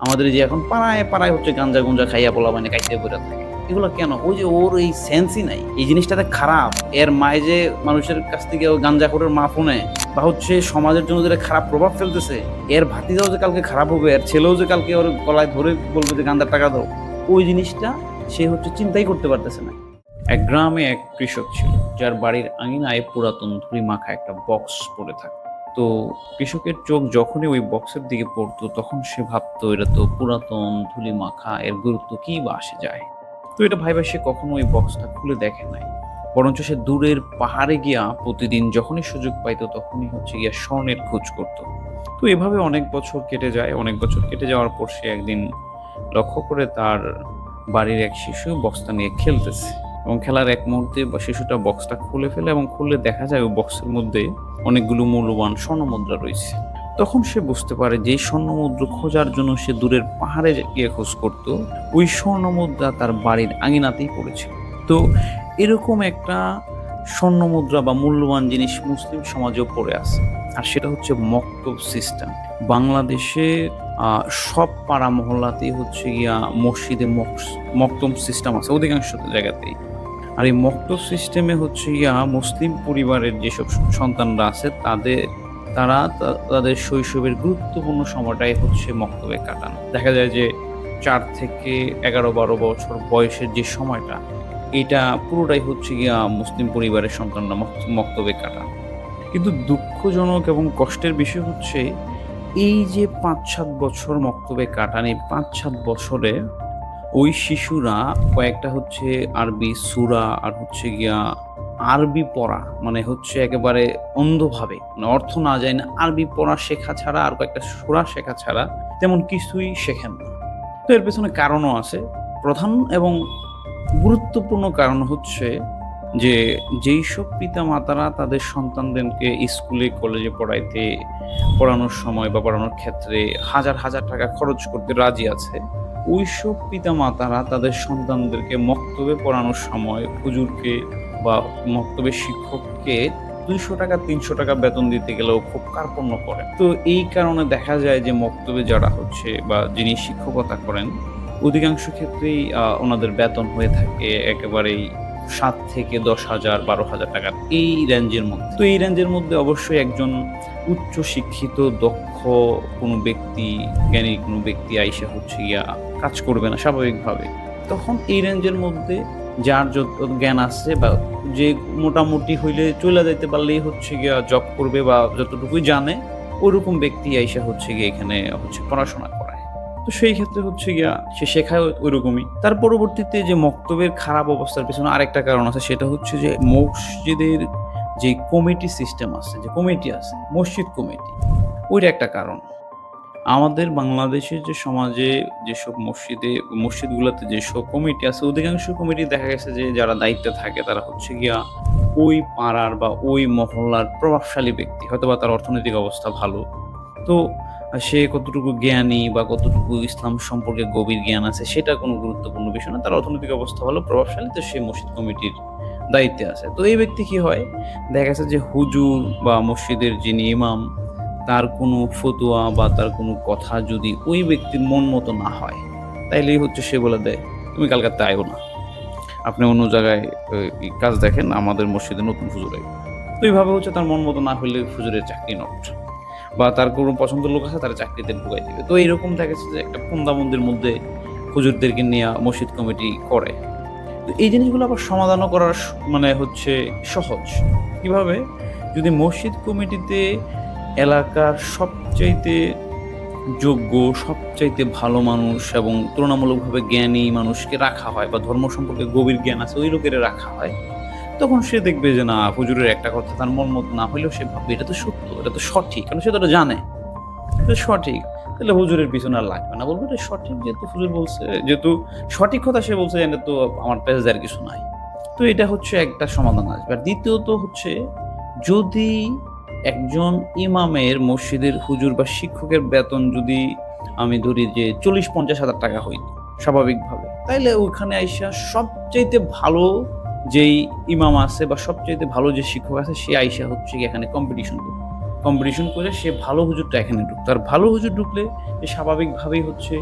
আমাদের এই যে এখন পাড়ায়, পাড়ায় হচ্ছে গাঞ্জা-গুঞ্জা খাইয়া পোলাপানে কাইতে পইরা থাকে। এগুলা কেন? ওই যে ওর এই সেন্সই নাই। এই জিনিসটাতে খারাপ। এর মায় যে মানুষের কাছ থেকে ও গাঞ্জাখোরের মাফও নেয় বা হচ্ছে সমাজের জন্য যেটা খারাপ প্রভাব ফেলতেছে, এর ভাতিজাও যে কালকে খারাপ হবে, এর ছেলেও যে কালকে ওর গলায় ধরে বলবে যে গাঁজার টাকা দাও, ওই জিনিসটা সে হচ্ছে চিন্তাই করতে পারতেছে না। এক গ্রামে এক কৃষক ছিল, যার বাড়ির আঙিনায় পুরাতন ধুলি মাখা একটা বক্স পড়ে থাকত। তো কৃষকের চোখ যখনই ওই বক্সের দিকে পড়তো, তখন সে ভাবতো এটা তো পুরাতন ধুলি মাখা, এর গুরুত্ব কি বা আসে যায়। তো এটা ভাইবা সে কখনো ওই বক্সটা খুলে দেখে নাই, বরঞ্চ সে দূরের পাহাড়ে গিয়া প্রতিদিন যখনই সুযোগ পাইতো তখনই হচ্ছে গিয়া স্বর্ণের খোঁজ করত। তো এভাবে অনেক বছর কেটে যায়। অনেক বছর কেটে যাওয়ার পর সে একদিন লক্ষ্য করে তার বাড়ির এক শিশু বক্সটা নিয়ে খেলতেছে, এবং খেলার এক মুহূর্তে শিশুটা বক্সটা খুলে ফেলে এবং খুললে দেখা যায় ওই বক্সের মধ্যে অনেকগুলো মূল্যবান স্বর্ণমুদ্রা রয়েছে। তখন সে বুঝতে পারে যে এই স্বর্ণমুদ্রা খোঁজার জন্য সে দূরের পাহাড়ে গিয়ে খোঁজ করত, ওই স্বর্ণমুদ্রা তার বাড়ির আঙিনাতেই পড়েছিল। তো এরকম একটা স্বর্ণমুদ্রা বা মূল্যবান জিনিস মুসলিম সমাজেও পড়ে আছে, আর সেটা হচ্ছে মক্তব সিস্টেম। বাংলাদেশে সব পাড়া মহল্লাতেই হচ্ছে গিয়া মসজিদে মক্তব সিস্টেম আছে অধিকাংশ জায়গাতেই। আর এই মক্তব সিস্টেমে হচ্ছে গিয়া মুসলিম পরিবারের যেসব সন্তানরা আছে তাদের শৈশবের গুরুত্বপূর্ণ সময়টাই হচ্ছে মক্তবে কাটান। দেখা যায় যে 4 থেকে 11-12 বছর বয়সের যে সময়টা, এটা পুরোটাই হচ্ছে গিয়া মুসলিম পরিবারের সন্তানরা মক্তবে কাটান। কিন্তু দুঃখজনক এবং কষ্টের বিষয় হচ্ছে এই যে 5-7 বছর মক্তবে কাটান, এই 5-7 বছরে ওই শিশুরা কয়েকটা হচ্ছে আরবি সূরা আর হচ্ছে গিয়া আরবি পড়া, মানে হচ্ছে একেবারে অন্ধভাবে, মানে অর্থ না জানে আরবি পড়া শেখা ছাড়া আর কয়েকটা সূরা শেখা ছাড়া তেমন কিছুই শেখেন না। তো এর পেছনে কারণও আছে। প্রধান এবং গুরুত্বপূর্ণ কারণ হচ্ছে যে যেইসব পিতামাতারা তাদের সন্তানদেরকে স্কুলে কলেজে পড়ানোর সময় বা পড়ানোর ক্ষেত্রে হাজার হাজার টাকা খরচ করতে রাজি আছে, ওইসব পিতামাতারা তাদের সন্তানদেরকে মক্তবে পড়ানোর সময় হুজুরকে বা মক্তবের শিক্ষককে 200 টাকা 300 টাকা বেতন দিতে গেলেও খুব কার্পণ্য করে। তো এই কারণে দেখা যায় যে মক্তবে যারা হচ্ছে বা যিনি শিক্ষকতা করেন, অধিকাংশ ক্ষেত্রেই ওনাদের বেতন হয়ে থাকে একেবারেই 7 থেকে 10,000 12,000 টাকার এই রেঞ্জের মধ্যে। তো এই রেঞ্জের মধ্যে অবশ্যই একজন উচ্চ শিক্ষিত দক্ষ কোনো ব্যক্তি, জ্ঞানী কোনো ব্যক্তি আইসা হচ্ছে গিয়া কাজ করবে না স্বাভাবিকভাবে। তখন এই রেঞ্জের মধ্যে যার যত জ্ঞান আছে বা যে মোটামুটি হইলে চইলা যাইতে পারলেই হচ্ছে গিয়া জব করবে বা যতটুকুই জানে, ওরকম ব্যক্তি আইসা হচ্ছে গিয়ে এখানে হচ্ছে পড়াশোনা করায়। তো সেই ক্ষেত্রে হচ্ছে গিয়া সে শেখায় ওইরকমই। তার পরবর্তীতে যে মক্তবের খারাপ অবস্থার পেছনে আরেকটা কারণ আছে, সেটা হচ্ছে যে মসজিদের যে কমিটি সিস্টেম আছে, যে কমিটি আছে, মসজিদ কমিটি, ওইটা একটা কারণ। আমাদের বাংলাদেশের যে সমাজে যেসব মসজিদগুলোতে যেসব কমিটি আছে, অধিকাংশ কমিটি দেখা গেছে যে যারা দায়িত্বে থাকে তারা হচ্ছে গিয়া ওই পাড়ার বা ওই মহল্লার প্রভাবশালী ব্যক্তি। হয়তোবা তার অর্থনৈতিক অবস্থা ভালো। তো সে কতটুকু জ্ঞানী বা কতটুকু ইসলাম সম্পর্কে গভীর জ্ঞান আছে সেটা কোনো গুরুত্বপূর্ণ বিষয় না। তার অর্থনৈতিক অবস্থা ভালো, প্রভাবশালী, তো সে মসজিদ কমিটির দায়িত্বে আছে। তো এই ব্যক্তি কি হয়? দেখা গেছে যে হুজুর বা মসজিদের যিনি ইমাম, তার কোনো ফতোয়া বা তার কোনো কথা যদি ওই ব্যক্তির মন মতো না হয়, তাইলেই হচ্ছে সে বলে দেয়, "তুমি কালকাতে আইও না। আপনি অন্য জায়গায় কাজ দেখেন, আমাদের মসজিদে নতুন হুজুর আইবে।" তো এইভাবে হচ্ছে তার মন মতো না হইলে হুজুরের চাকরি নষ্ট, বা তার কোনো পছন্দের লোক আছে তার চাকরিতে ঢুকাই দিবে। তো এইরকম দেখা যাচ্ছে যে একটা ফন্দাবন্দির মধ্যে হুজুরদেরকে নিয়ে মসজিদ কমিটি করে। তো এই জিনিসগুলো আবার সমাধানও করার মানে হচ্ছে সহজ। কিভাবে? যদি মসজিদ কমিটিতে এলাকার সবচাইতে যোগ্য, সবচাইতে ভালো মানুষ এবং তুলনামূলকভাবে জ্ঞানী মানুষকে রাখা হয় বা ধর্ম সম্পর্কে গভীর জ্ঞান আছে ওই লোকেরা রাখা হয়, তখন সে দেখবে যে না, হুজুরের একটা কথা তার মন মতো না হইলেও সে ভাববে এটা তো সত্য, এটা তো সঠিক। কারণ সে তো এটা জানে, এটা সঠিক। তাহলে হুজুরের পিছনে আর লাগবে না। বলবে এটা সঠিক, যেহেতু হুজুর বলছে, যেহেতু সঠিক কথা সে বলছে, এটা তো আমার পেছে দেওয়ার কিছু নাই। তো এটা হচ্ছে একটা সমাধান আসবে। আর দ্বিতীয়ত হচ্ছে, যদি একজন ইমামের, মসজিদের হুজুর বা শিক্ষকের বেতন যদি আমি ধরি যে 40-50 হাজার টাকা হইতো স্বাভাবিকভাবে, তাইলে ওখানে আইসা সবচাইতে ভালো যেই ইমাম আছে বা সবচাইতে ভালো যে শিক্ষক আছে সে আইসা হচ্ছে এখানে কম্পিটিশন করবে। কম্পিটিশন করে সে ভালো হুজুরটা এখানে ঢুকতো। আর ভালো হুজুর ঢুকলে সে স্বাভাবিকভাবেই হচ্ছে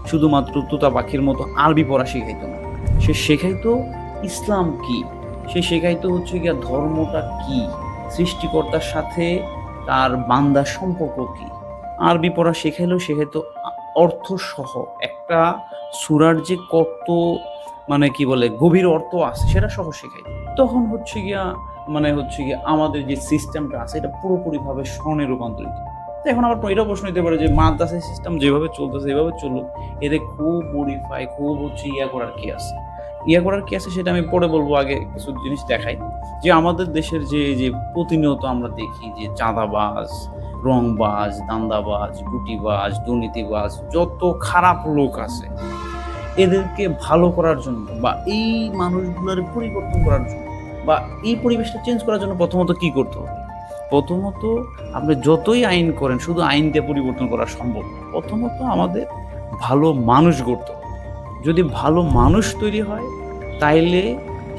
শুধুমাত্র তোতা পাখির মতো আরবি পড়া শেখাইতো না, সে শেখাইতো ইসলাম কি, সে শেখাইতো হচ্ছে গিয়া ধর্মটা কি, সৃষ্টিকর্তার সাথে তার বান্দার সম্পর্ক কি। আরবি পড়া শেখাইতো অর্থ সহ একটা সূরার যে কত মানে কি বলে গভীর অর্থ আছে সেটা সহ শেখাইতো। তখন হচ্ছে গিয়া আমাদের যে সিস্টেমটা আছে এটা পুরোপুরিভাবে স্বর্ণে রূপান্তরিত। তো এখন আবার এটাও প্রশ্ন হতে পারে যে মাদ্রাসা সিস্টেম যেভাবে চলতেছে এভাবে চলুক, এতে খুব মডিফাই খুব হচ্ছে করার কি আছে, সেটা আমি পরে বলবো। আগে কিছু জিনিস দেখাই যে আমাদের দেশের যে প্রতিনিয়ত আমরা দেখি যে চাঁদাবাজ, রংবাজ, দান্দাবাজ, গুটিবাজ, দুর্নীতিবাজ, যত খারাপ লোক আছে এদেরকে ভালো করার জন্য বা এই মানুষগুলোর পরিবর্তন করার জন্য বা এই পরিবেশটা চেঞ্জ করার জন্য প্রথমত কি করতে হবে? প্রথমত আপনি যতই আইন করেন শুধু আইন দিয়ে পরিবর্তন করা সম্ভব না। প্রথমত আমাদের ভালো মানুষ গড়তে হবে। যদি ভালো মানুষ তৈরি হয় তাইলে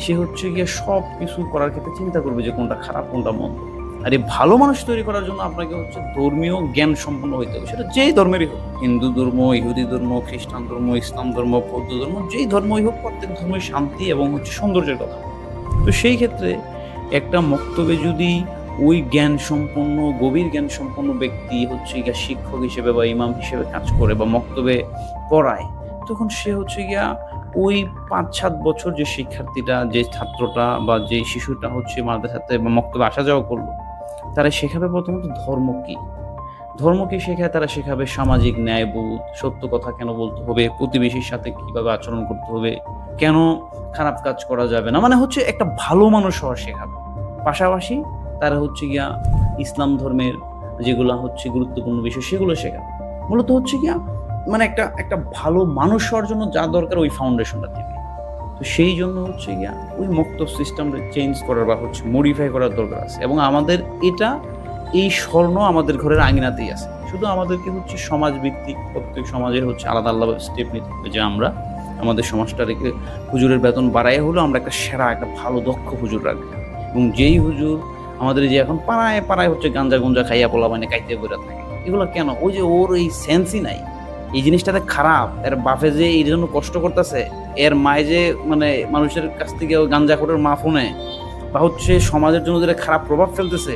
সে হচ্ছে গিয়ে সব কিছু করার ক্ষেত্রে চিন্তা করবে যে কোনটা খারাপ কোনটা মন্দ। আর এই ভালো মানুষ তৈরি করার জন্য আপনাকে হচ্ছে ধর্মীয় জ্ঞান সম্পন্ন হইতে হবে, সেটা যেই ধর্মেরই হোক, হিন্দু ধর্ম, ইহুদি ধর্ম, খ্রিস্টান ধর্ম, ইসলাম ধর্ম, বৌদ্ধ ধর্ম, যেই ধর্মই হোক প্রত্যেক ধর্মের শান্তি এবং হচ্ছে সৌন্দর্যের কথা। তো সেই ক্ষেত্রে একটা মক্তবে যদি ওই জ্ঞান সম্পন্ন গভীর জ্ঞান সম্পন্ন ব্যক্তি হচ্ছে গিয়া শিক্ষক হিসেবে বা ইমাম হিসেবে কাজ করে বা মক্তবে পড়ায়, তখন সে হচ্ছে গিয়া ওই ৫-৭ বছর যে শিক্ষার্থীটা, যে ছাত্রটা বা যে শিশুটা হচ্ছে মাদ্রাসাতে বা মক্তবে আসা যাওয়া করলো, তারা শেখাবে প্রথমত ধর্মকে শেখায়, তারা শেখাবে সামাজিক ন্যায়বোধ, সত্য কথা কেন বলতে হবে, প্রতিবেশীর সাথে কিভাবে আচরণ করতে হবে, কেন খারাপ কাজ করা যাবে না, মানে হচ্ছে একটা ভালো মানুষ হওয়া শেখাবে। পাশাপাশি তারা হচ্ছে গিয়া ইসলাম ধর্মের যেগুলো হচ্ছে গুরুত্বপূর্ণ বিষয় সেগুলো শেখাবে। মূলত হচ্ছে গিয়া মানে একটা ভালো মানুষ হওয়ার জন্য যা দরকার ওই ফাউন্ডেশনটা দিবে। তো সেই জন্য হচ্ছে গিয়া ওই মক্তব সিস্টেমটা চেঞ্জ করার বা হচ্ছে মডিফাই করার দরকার আছে। এবং আমাদের এই স্বর্ণ আমাদের ঘরের আঙিনাতেই আছে। শুধু আমাদেরকে হচ্ছে সমাজভিত্তিক প্রত্যেক সমাজের হচ্ছে আলাদা আলাদা স্টেপ নিতে হবে যে আমরা আমাদের সমাজটা রেখে হুজুরের বেতন বাড়াই হলেও আমরা একটা সেরা একটা ভালো দক্ষ হুজুর রাখবো। এবং যেই হুজুর আমাদের যে এখন পাড়ায় হচ্ছে গাঞ্জা গুঞ্জা খাইয়া পোলা মানে কাইতে বইরা থাকে, এগুলো কেন? ওই যে ওর এই সেন্সই নাই, এই জিনিসটাতে খারাপ। এর বাপে যে এই জন্য কষ্ট করতেছে, এর মায়ে যে মানে মানুষের কাছ থেকে গাঞ্জা খোরের মা ফোনে বা হচ্ছে সমাজের জন্য যেটা খারাপ প্রভাব ফেলতেছে,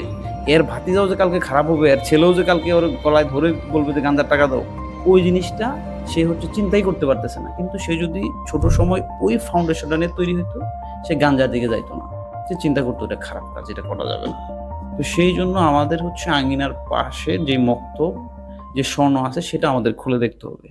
এর ভাতিজাও যে কালকে খারাপ হবে, এর ছেলেও যে কালকে ওর গলায় ধরে বলবে যে গাঞ্জার টাকা দাও, ওই জিনিসটা সে হচ্ছে চিন্তাই করতে পারতেছে না। কিন্তু সে যদি ছোট সময় ওই ফাউন্ডেশনটা নিয়ে তৈরি হইতো, সে গাঞ্জার দিকে যাইতো না, সে চিন্তা করতো এটা খারাপ কাজ, এটা করা যাবে না। তো সেই জন্য আমাদের হচ্ছে আঙ্গিনার পাশে যে মক্তব, যে স্বর্ণ আছে সেটা আমাদের খুলে দেখতে হবে।